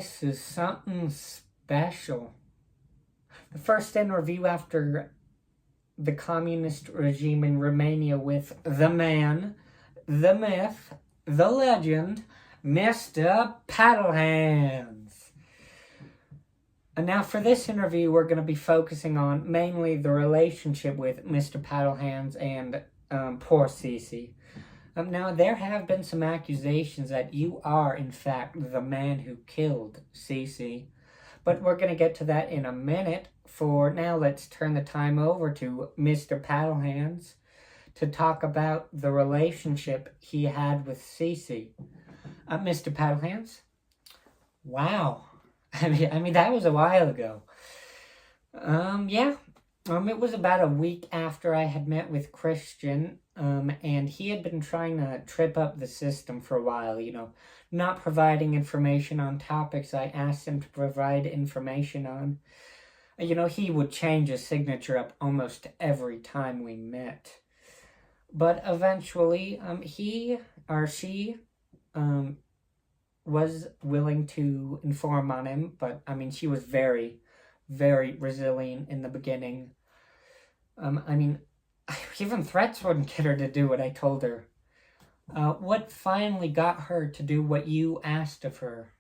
this is something special. The first interview after the communist regime in Romania with the man, the myth, the legend, Mr. Paddlehands. And now for this interview, we're going to be focusing on mainly the relationship with Mr. Paddlehands and poor Cece. Now, there have been some accusations that you are, in fact, the man who killed Cece. But we're going to get to that in a minute. For now, let's turn the time over to Mr. Paddlehands to talk about the relationship he had with Cece. Mr. Paddlehands? Wow. I mean, that was a while ago. It was about a week after I had met with Christian, and he had been trying to trip up the system for a while, not providing information on topics I asked him to provide information on. He would change his signature up almost every time we met. But eventually, he or she was willing to inform on him, but she was very, very resilient in the beginning. Even threats wouldn't get her to do what I told her. What finally got her to do what you asked of her?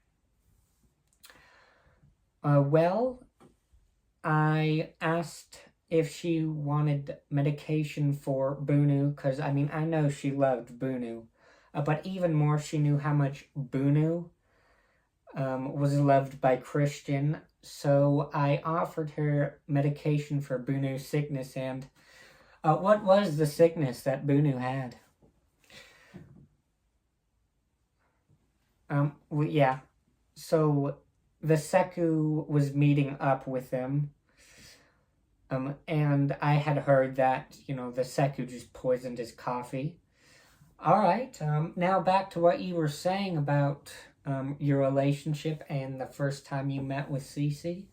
I asked if she wanted medication for Bunu, because, I know she loved Bunu. But even more, she knew how much Bunu was loved by Christian. So I offered her medication for Bunu's sickness, and what was the sickness that Bunu had? So the Seku was meeting up with them. And I had heard that, the Seku just poisoned his coffee. Alright, now back to what you were saying about your relationship and the first time you met with Cece.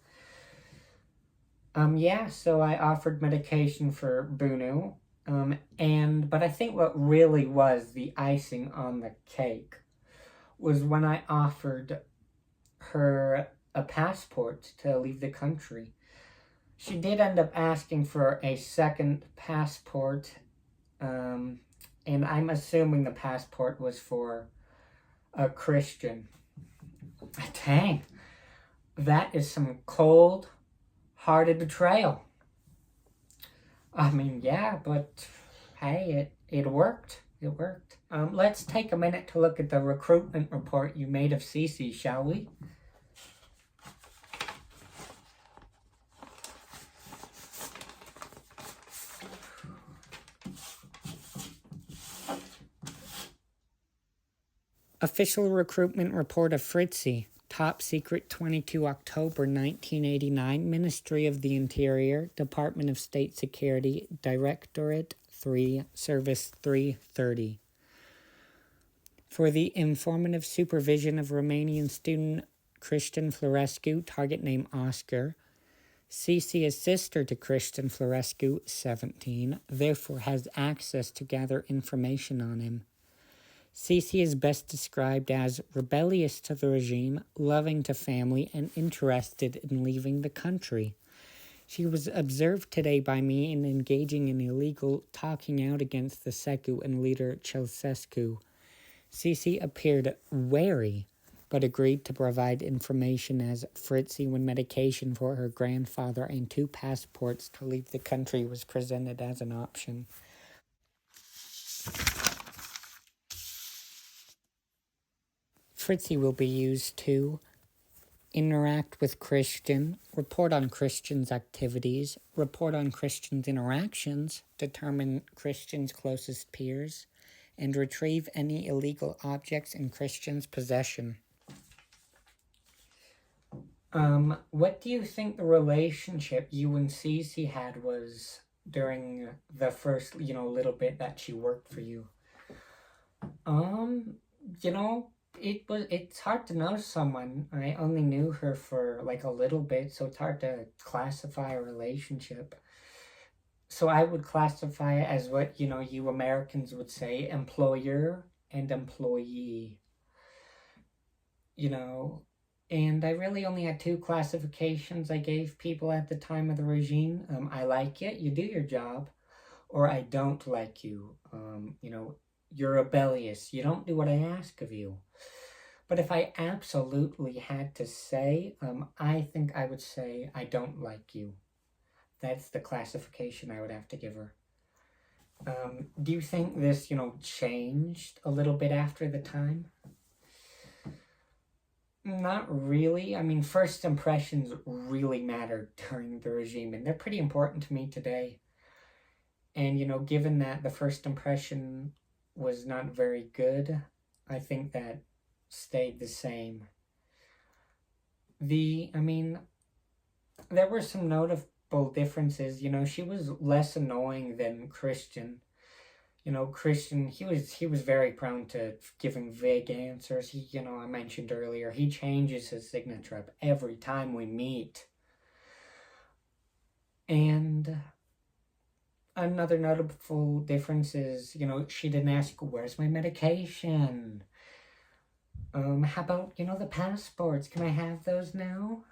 So I offered medication for Bunu, but I think what really was the icing on the cake was when I offered her a passport to leave the country. She did end up asking for a second passport, and I'm assuming the passport was for a Christian. Dang, that is some cold-hearted betrayal. But hey, it worked. It worked. Let's take a minute to look at the recruitment report you made of Cece, shall we? Official recruitment report of Fritzy. Top secret 22 October 1989. Ministry of the Interior. Department of State Security. Directorate 3. Service 330. For the informative supervision of Romanian student Christian Florescu. Target name Oscar. Cece is sister to Christian Florescu, 17. Therefore has access to gather information on him. Cece is best described as rebellious to the regime, loving to family, and interested in leaving the country. She was observed today by me in engaging in illegal talking out against the Seku and leader Ceausescu. Cece appeared wary, but agreed to provide information as Fritzy when medication for her grandfather and 2 passports to leave the country was presented as an option. Fritzy will be used to interact with Christian, report on Christian's activities, report on Christian's interactions, determine Christian's closest peers, and retrieve any illegal objects in Christian's possession. What do you think the relationship you and Cece had was during the first, little bit that she worked for you? It's hard to know someone. I only knew her for a little bit, so it's hard to classify a relationship. So I would classify it as what, you Americans would say, employer and employee. And I really only had two classifications I gave people at the time of the regime. I like you, you do your job, or I don't like you. You're rebellious, you don't do what I ask of you. But if I absolutely had to say, I think I would say I don't like you. That's the classification I would have to give her. Do you think this, changed a little bit after the time? Not really. I mean, first impressions really mattered during the regime, and they're pretty important to me today. And, given that the first impression was not very good, I think that stayed the same. There were some notable differences. She was less annoying than Christian. Christian, he was very prone to giving vague answers. I mentioned earlier, he changes his signature up every time we meet. And another notable difference is, she didn't ask, where's my medication? How about, the passports? Can I have those now?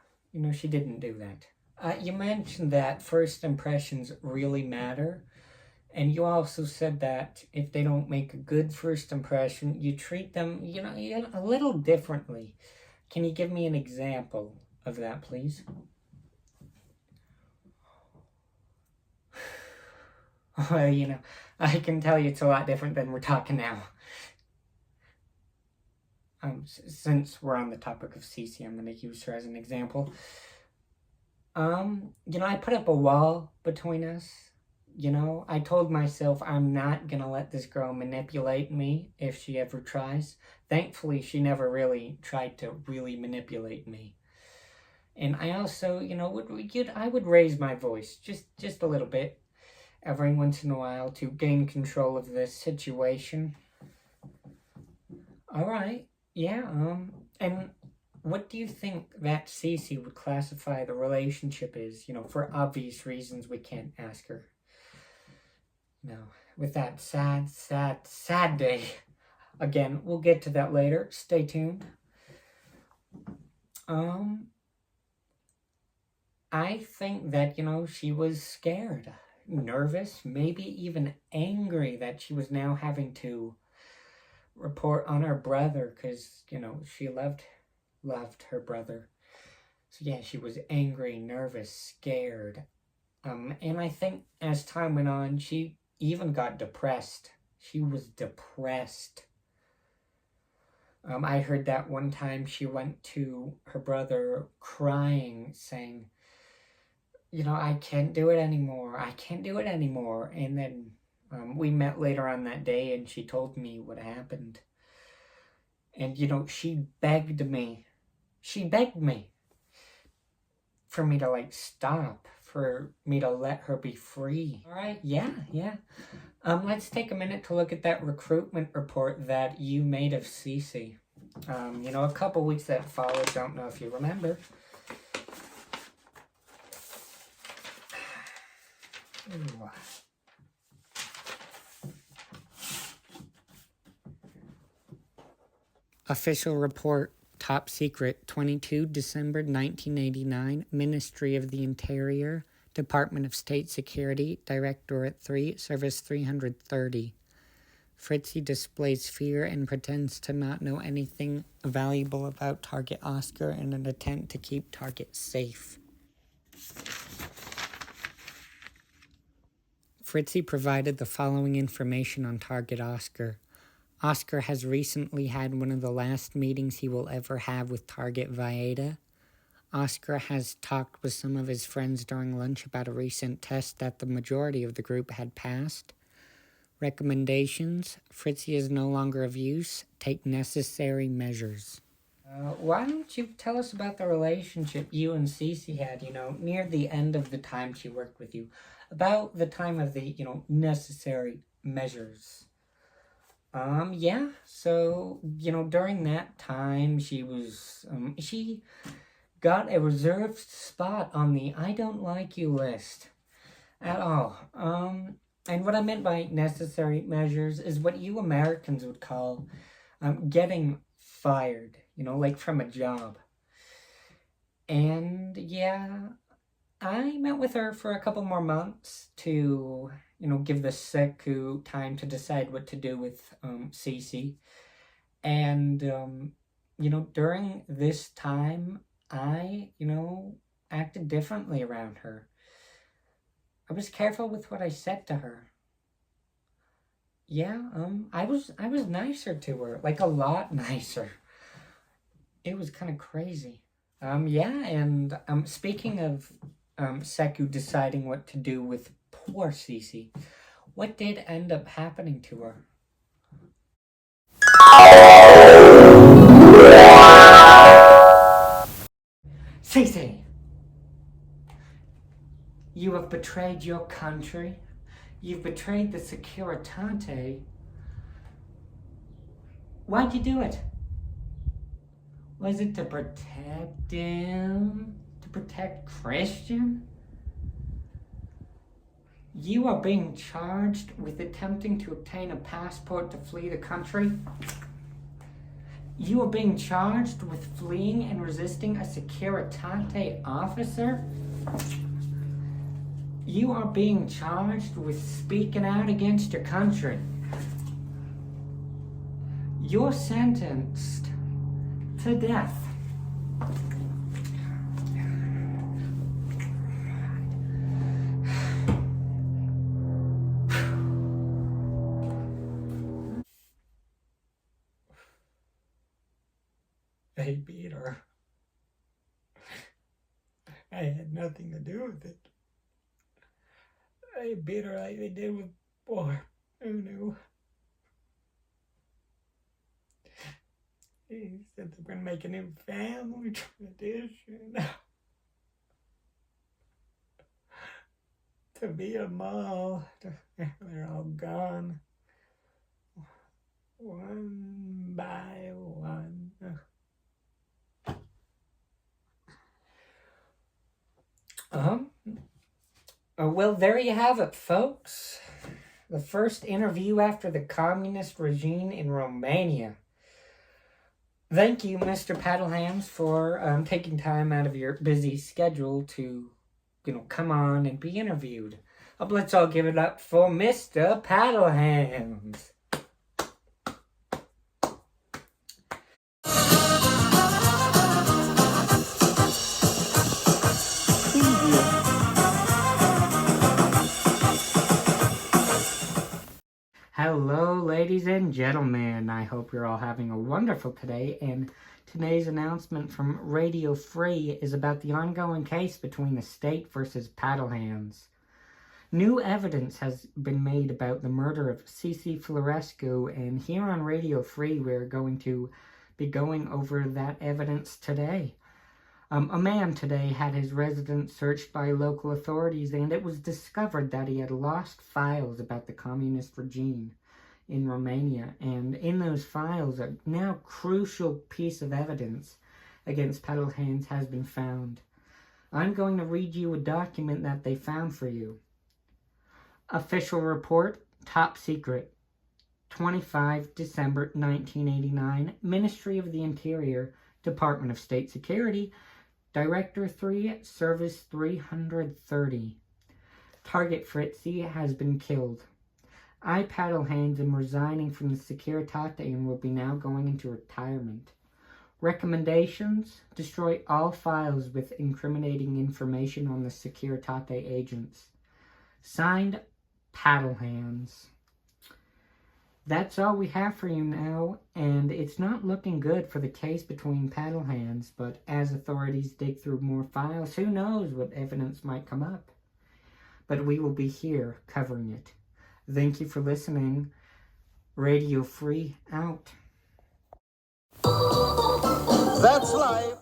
She didn't do that. You mentioned that first impressions really matter. And you also said that if they don't make a good first impression, you treat them, a little differently. Can you give me an example of that, please? Well, I can tell you it's a lot different than we're talking now. Since we're on the topic of Cece, I'm going to use her as an example. I put up a wall between us. I told myself I'm not going to let this girl manipulate me if she ever tries. Thankfully, she never really tried to really manipulate me. And I also, I would raise my voice just a little bit every once in a while to gain control of this situation. All right. Yeah, and what do you think that Cece would classify the relationship is? For obvious reasons, we can't ask her. No, with that sad day. Again, we'll get to that later. Stay tuned. I think that, she was scared, nervous, maybe even angry that she was now having to report on her brother because, she loved her brother. So yeah, she was angry, nervous, scared. And I think as time went on, she even got depressed. She was depressed. I heard that one time she went to her brother crying, saying, I can't do it anymore. I can't do it anymore. And then we met later on that day and she told me what happened. And, she begged me. She begged me for me to, stop, for me to let her be free. All right, yeah. Let's take a minute to look at that recruitment report that you made of Cece. A couple weeks that followed, don't know if you remember. Ooh. Official report, top secret, 22 December 1989, Ministry of the Interior, Department of State Security, Directorate 3, Service 330. Fritzy displays fear and pretends to not know anything valuable about Target Oscar in an attempt to keep Target safe. Fritzy provided the following information on Target Oscar. Oscar has recently had one of the last meetings he will ever have with Target Vieta. Oscar has talked with some of his friends during lunch about a recent test that the majority of the group had passed. Recommendations: Fritzy is no longer of use. Take necessary measures. Why don't you tell us about the relationship you and Cece had, near the end of the time she worked with you? About the time of the, necessary measures. Yeah, so, during that time, she got a reserved spot on the I don't like you list at all. And what I meant by necessary measures is what you Americans would call getting fired, like from a job. And yeah, I met with her for a couple more months to, give the Seku time to decide what to do with Cece. And, during this time, I, acted differently around her. I was careful with what I said to her. Yeah, I was nicer to her, like a lot nicer. It was kind of crazy. Yeah, and speaking of Seku deciding what to do with poor Cece, what did end up happening to her? Cece, you have betrayed your country. You've betrayed the Securitate. Why'd you do it? Was it to protect him? To protect Christian? You are being charged with attempting to obtain a passport to flee the country. You are being charged with fleeing and resisting a Securitate officer. You are being charged with speaking out against your country. You're sentenced to death. They beat her. I had nothing to do with it. They beat her like they did with Boar. Who knew? He said they were making him family tradition. To beat them all. They're all gone. One by one. Well, there you have it, folks. The first interview after the communist regime in Romania. Thank you, Mr. Paddlehands, for taking time out of your busy schedule to, come on and be interviewed. Let's all give it up for Mr. Paddlehands. Hello, ladies and gentlemen. I hope you're all having a wonderful day. And today's announcement from Radio Free is about the ongoing case between the state versus Paddlehands. New evidence has been made about the murder of Cece Florescu, and here on Radio Free, we're going to be going over that evidence today. A man today had his residence searched by local authorities, and it was discovered that he had lost files about the communist regime in Romania. And in those files, a now crucial piece of evidence against Paddlehands has been found. I'm going to read you a document that they found for you. Official report, top secret. 25 December 1989, Ministry of the Interior, Department of State Security, Director 3, Service 330. Target Fritzy has been killed. I, Paddlehands, am resigning from the Securitate and will be now going into retirement. Recommendations: destroy all files with incriminating information on the Securitate agents. Signed, Paddlehands. That's all we have for you now, and it's not looking good for the case between Paddlehands, but as authorities dig through more files, who knows what evidence might come up. But we will be here covering it. Thank you for listening. Radio Free out. That's life.